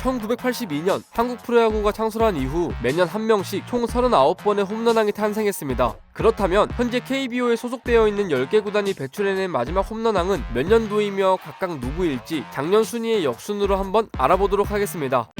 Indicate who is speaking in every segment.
Speaker 1: 1982년 한국 프로야구가 창설한 이후 매년 한 명씩 총 39번의 홈런왕이 탄생했습니다. 그렇다면 현재 KBO에 소속되어 있는 10개 구단이 배출해낸 마지막 홈런왕은 몇 년도이며 각각 누구일지 작년 순위의 역순으로 한번 알아보도록 하겠습니다.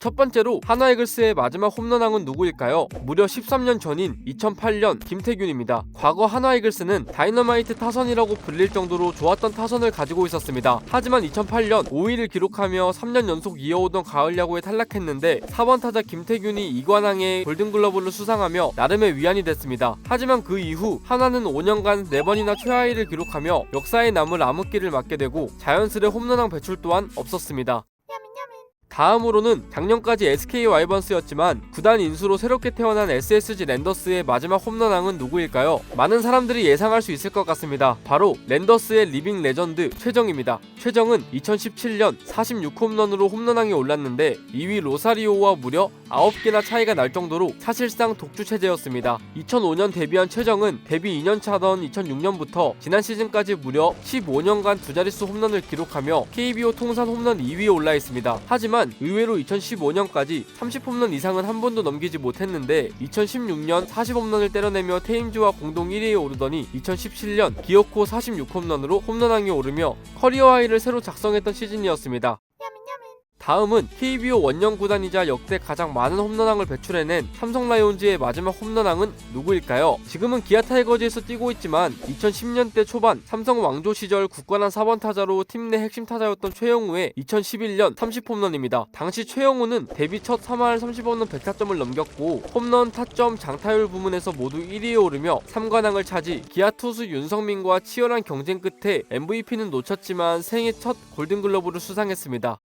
Speaker 1: 첫 번째로 한화이글스의 마지막 홈런왕은 누구일까요? 무려 13년 전인 2008년 김태균입니다. 과거 한화이글스는 다이너마이트 타선이라고 불릴 정도로 좋았던 타선을 가지고 있었습니다. 하지만 2008년 5위를 기록하며 3년 연속 이어오던 가을 야구에 탈락했는데 4번 타자 김태균이 이관왕의 골든글러브를 수상하며 나름의 위안이 됐습니다. 하지만 그 이후 한화는 5년간 4번이나 최하위를 기록하며 역사에 남을 암흑기를 맞게 되고 자연스레 홈런왕 배출 또한 없었습니다. 다음으로는 작년까지 SK 와이번스였지만 구단 인수로 새롭게 태어난 SSG 랜더스의 마지막 홈런왕은 누구일까요? 많은 사람들이 예상할 수 있을 것 같습니다. 바로 랜더스의 리빙 레전드 최정입니다. 최정은 2017년 46홈런으로 홈런왕에 올랐는데 2위 로사리오와 무려 9개나 차이가 날 정도로 사실상 독주 체제였습니다. 2005년 데뷔한 최정은 데뷔 2년차던 2006년부터 지난 시즌까지 무려 15년간 두 자릿수 홈런을 기록하며 KBO 통산 홈런 2위에 올라 있습니다. 하지만 의외로 2015년까지 30홈런 이상은 한 번도 넘기지 못했는데 2016년 40홈런을 때려내며 테임즈와 공동 1위에 오르더니 2017년 기어코 46홈런으로 홈런왕에 오르며 커리어 하이를 새로 작성했던 시즌이었습니다. 다음은 KBO 원년 구단이자 역대 가장 많은 홈런왕을 배출해낸 삼성 라이온즈의 마지막 홈런왕은 누구일까요? 지금은 기아 타이거즈에서 뛰고 있지만 2010년대 초반 삼성 왕조 시절 굳건한 4번 타자로 팀 내 핵심 타자였던 최영우의 2011년 30홈런입니다. 당시 최영우는 데뷔 첫 3할 30홈런 100타점을 넘겼고 홈런, 타점, 장타율 부문에서 모두 1위에 오르며 3관왕을 차지 기아 투수 윤성민과 치열한 경쟁 끝에 MVP는 놓쳤지만 생애 첫 골든글러브를 수상했습니다.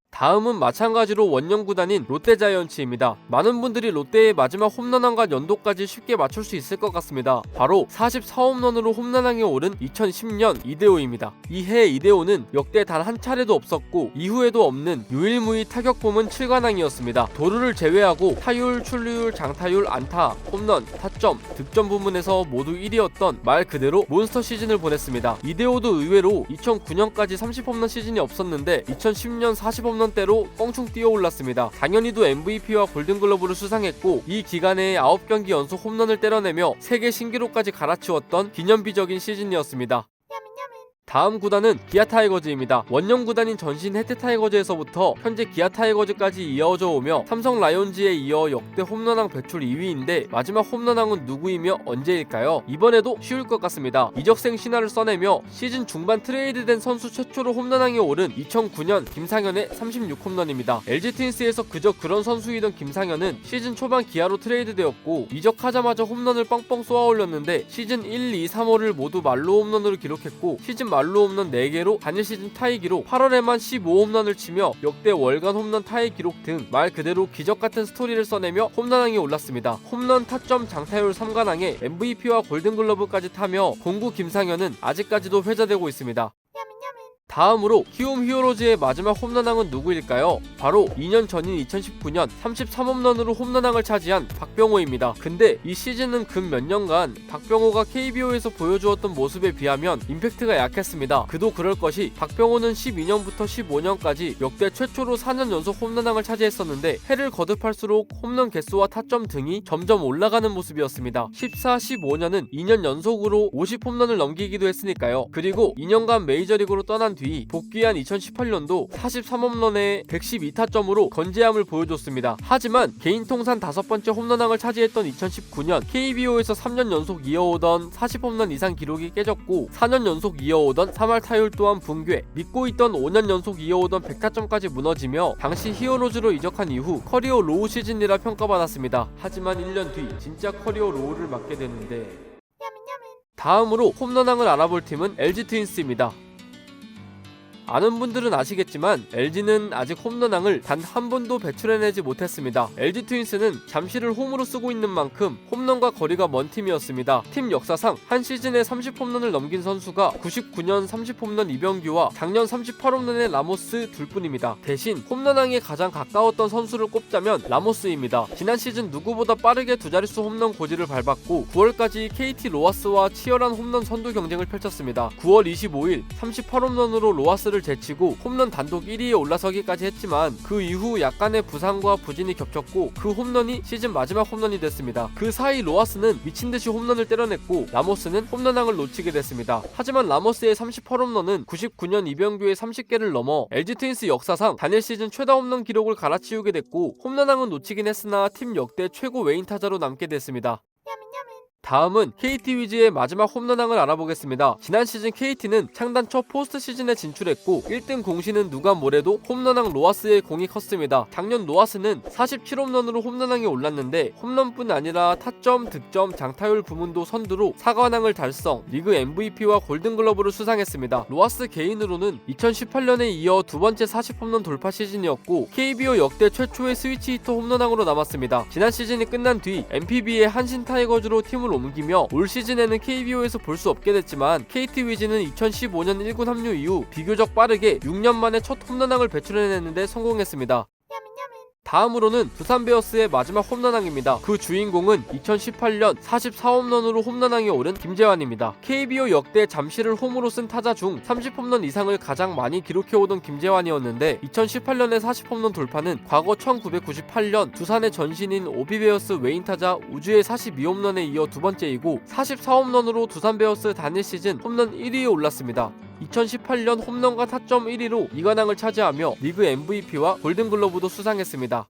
Speaker 1: 다음은 마찬가지로 원년 구단인 롯데자이언츠입니다. 많은 분들이 롯데의 마지막 홈런왕과 연도까지 쉽게 맞출 수 있을 것 같습니다. 바로 44홈런으로 홈런왕에 오른 2010년 이대호입니다. 이해 이대호는 역대 단 한 차례도 없었고 이후에도 없는 유일무이 타격 부문 7관왕이었습니다. 도루를 제외하고 타율, 출루율, 장타율, 안타, 홈런, 타점, 득점 부문에서 모두 1위였던 말 그대로 몬스터 시즌을 보냈습니다. 이대호도 의외로 2009년까지 30홈런 시즌이 없었는데 2010년 40홈런 대로 껑충 뛰어올랐습니다. 당연히도 MVP와 골든글러브를 수상했고 이 기간에 9경기 연속 홈런을 때려내며 세계 신기록까지 갈아치웠던 기념비적인 시즌이었습니다. 다음 구단은 기아 타이거즈입니다. 원년 구단인 전신 해태 타이거즈에서부터 현재 기아 타이거즈까지 이어져 오며 삼성 라이온즈에 이어 역대 홈런왕 배출 2위인데 마지막 홈런왕은 누구이며 언제일까요? 이번에도 쉬울 것 같습니다. 이적생 신화를 써내며 시즌 중반 트레이드된 선수 최초로 홈런왕에 오른 2009년 김상현의 36홈런입니다. LG 트윈스에서 그저 그런 선수이던 김상현은 시즌 초반 기아로 트레이드되었고 이적하자마자 홈런을 뻥뻥 쏘아올렸는데 시즌 1, 2, 3호를 모두 말로 홈런으로 기록했고 시즌 말로 홈런 4개로 단일 시즌 타이 기록, 8월에만 15홈런을 치며 역대 월간 홈런 타이 기록 등 말 그대로 기적같은 스토리를 써내며 홈런왕에 올랐습니다. 홈런, 타점, 장타율 3관왕에 MVP와 골든글러브까지 타며 공구 김상현은 아직까지도 회자되고 있습니다. 다음으로 키움 히어로즈의 마지막 홈런왕은 누구일까요? 바로 2년 전인 2019년 33홈런으로 홈런왕을 차지한 박병호입니다. 근데 이 시즌은 근 몇 년간 박병호가 KBO에서 보여주었던 모습에 비하면 임팩트가 약했습니다. 그도 그럴 것이 박병호는 12년부터 15년까지 역대 최초로 4년 연속 홈런왕을 차지했었는데 해를 거듭할수록 홈런 개수와 타점 등이 점점 올라가는 모습이었습니다. 14, 15년은 2년 연속으로 50홈런을 넘기기도 했으니까요. 그리고 2년간 메이저리그로 떠난 뒤 복귀한 2018년도 43홈런에 112타점으로 건재함을 보여줬습니다. 하지만 개인 통산 5번째 홈런왕을 차지했던 2019년 KBO에서 3년 연속 이어오던 40홈런 이상 기록이 깨졌고 4년 연속 이어오던 3할 타율 또한 붕괴, 믿고 있던 5년 연속 이어오던 100타점까지 무너지며 당시 히어로즈로 이적한 이후 커리어 로우 시즌이라 평가받았습니다. 하지만 1년 뒤 진짜 커리어 로우를 맞게 됐는데 다음으로 홈런왕을 알아볼 팀은 LG 트윈스입니다. 아는 분들은 아시겠지만 LG는 아직 홈런왕을 단 한 번도 배출해내지 못했습니다. LG 트윈스는 잠실을 홈으로 쓰고 있는 만큼 홈런과 거리가 먼 팀이었습니다. 팀 역사상 한 시즌에 30홈런을 넘긴 선수가 99년 30홈런 이병규와 작년 38홈런의 라모스 둘뿐입니다. 대신 홈런왕에 가장 가까웠던 선수를 꼽자면 라모스입니다. 지난 시즌 누구보다 빠르게 두 자릿수 홈런 고지를 밟았고 9월까지 KT 로하스와 치열한 홈런 선두 경쟁을 펼쳤습니다. 9월 25일 38홈런으로 로하스를 제치고 홈런 단독 1위에 올라서기까지 했지만 그 이후 약간의 부상과 부진이 겹쳤고 그 홈런이 시즌 마지막 홈런이 됐습니다. 그 사이 로하스는 미친듯이 홈런을 때려냈고 라모스는 홈런왕을 놓치게 됐습니다. 하지만 라모스의 38홈런은 99년 이병규의 30개를 넘어 LG 트윈스 역사상 단일 시즌 최다 홈런 기록을 갈아치우게 됐고 홈런왕은 놓치긴 했으나 팀 역대 최고 외인 타자로 남게 됐습니다. 다음은 KT 위즈의 마지막 홈런왕을 알아보겠습니다. 지난 시즌 KT는 창단 첫 포스트 시즌에 진출했고 1등 공신은 누가 뭐래도 홈런왕 로하스의 공이 컸습니다. 작년 로하스는 47홈런으로 홈런왕에 올랐는데 홈런뿐 아니라 타점, 득점, 장타율 부문도 선두로 4관왕을 달성, 리그 MVP와 골든글러브를 수상했습니다. 로하스 개인으로는 2018년에 이어 두 번째 40홈런 돌파 시즌이었고 KBO 역대 최초의 스위치 히터 홈런왕으로 남았습니다. 지난 시즌이 끝난 뒤 NPB의 한신 타이거즈로 팀을 옮기며 올 시즌에는 KBO에서 볼 수 없게 됐지만 KT 위즈는 2015년 1군 합류 이후 비교적 빠르게 6년 만에 첫 홈런왕을 배출해냈는데 성공했습니다. 다음으로는 두산 베어스의 마지막 홈런왕입니다. 그 주인공은 2018년 44홈런으로 홈런왕에 오른 김재환입니다. KBO 역대 잠실을 홈으로 쓴 타자 중 30홈런 이상을 가장 많이 기록해오던 김재환이었는데 2018년의 40홈런 돌파는 과거 1998년 두산의 전신인 오비베어스 외인 타자 우주의 42홈런에 이어 두 번째이고 44홈런으로 두산 베어스 단일 시즌 홈런 1위에 올랐습니다. 2018년 홈런과 타점 1위로 2관왕을 차지하며 리그 MVP와 골든글러브도 수상했습니다.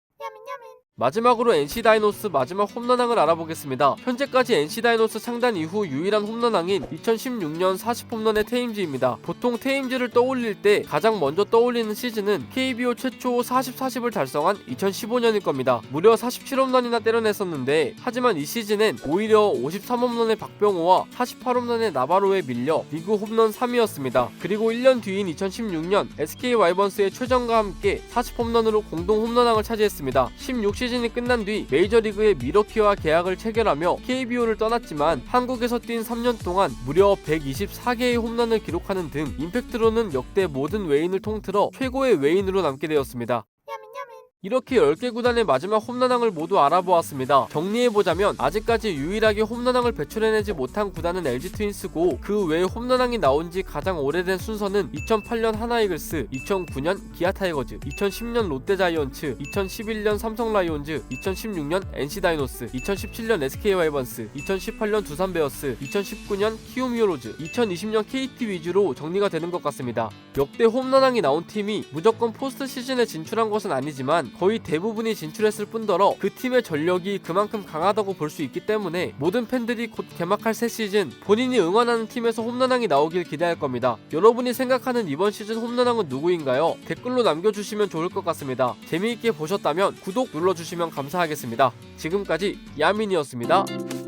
Speaker 1: 마지막으로 NC 다이노스 마지막 홈런왕을 알아보겠습니다. 현재까지 NC 다이노스 창단 이후 유일한 홈런왕인 2016년 40홈런의 테임즈입니다. 보통 테임즈를 떠올릴 때 가장 먼저 떠올리는 시즌은 KBO 최초 40-40을 달성한 2015년일 겁니다. 무려 47홈런이나 때려냈었는데 하지만 이 시즌엔 오히려 53홈런의 박병호와 48홈런의 나바로에 밀려 리그 홈런 3위였습니다. 그리고 1년 뒤인 2016년 SK 와이번스의 최정과 함께 40홈런으로 공동 홈런왕을 차지했습니다. 16시즌이 끝난 뒤 메이저리그의 미러키와 계약을 체결하며 KBO를 떠났지만 한국에서 뛴 3년 동안 무려 124개의 홈런을 기록하는 등 임팩트로는 역대 모든 외인을 통틀어 최고의 외인으로 남게 되었습니다. 이렇게 10개 구단의 마지막 홈런왕을 모두 알아보았습니다. 정리해보자면 아직까지 유일하게 홈런왕을 배출해내지 못한 구단은 LG 트윈스고 그 외에 홈런왕이 나온지 가장 오래된 순서는 2008년 하나이글스, 2009년 기아 타이거즈, 2010년 롯데 자이언츠, 2011년 삼성 라이온즈, 2016년 NC 다이노스, 2017년 SK 와이번스, 2018년 두산 베어스, 2019년 키움 히어로즈, 2020년 KT 위주로 정리가 되는 것 같습니다. 역대 홈런왕이 나온 팀이 무조건 포스트 시즌에 진출한 것은 아니지만 거의 대부분이 진출했을 뿐더러 그 팀의 전력이 그만큼 강하다고 볼 수 있기 때문에 모든 팬들이 곧 개막할 새 시즌 본인이 응원하는 팀에서 홈런왕이 나오길 기대할 겁니다. 여러분이 생각하는 이번 시즌 홈런왕은 누구인가요? 댓글로 남겨주시면 좋을 것 같습니다. 재미있게 보셨다면 구독 눌러주시면 감사하겠습니다. 지금까지 야민이었습니다.